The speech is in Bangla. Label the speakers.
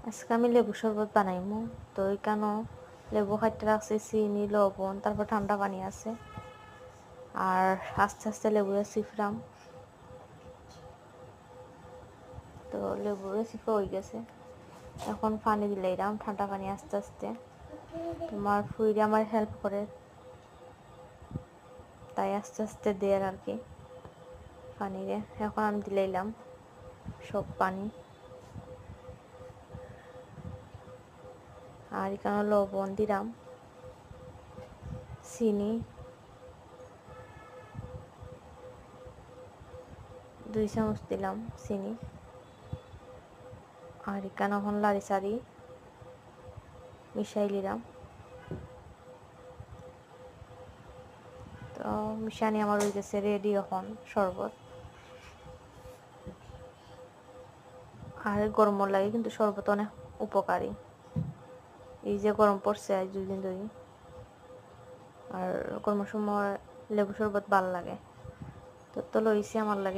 Speaker 1: আজকে আমি লেবু শরবত বানাইমু। তো এখানো লেবু কাটতে রাখছি, চিনি, লবণ, তারপর ঠান্ডা পানি আছে। আর আস্তে আস্তে লেবুরে চিফরাম। তো লেবুরে চিফা হয়ে গেছে, এখন পানি দিলে এরাম ঠান্ডা পানি আস্তে আস্তে। তোমার ফুইরে আমার হেল্প করে, তাই আস্তে আস্তে দেয় আর কি পানিরে। এখন আমি দিলাম সব পানি। আর এখানে লবণ দিলাম, চিনি 2 চামচ দিলাম চিনি। আর এখানে এখন লাড়ি চাড়ি মিশাই নিলাম। তো মিশানি আমার হয়ে গেছে রেডি এখন শরবত। আর গরম লাগে কিন্তু শরবত অনেক উপকারী। এই যে গরম পড়ছে আজ 2 দিন ধরে, আর গরমের সময় লেবু শরবত ভাল লাগে। তো লইছি আমার লাগে।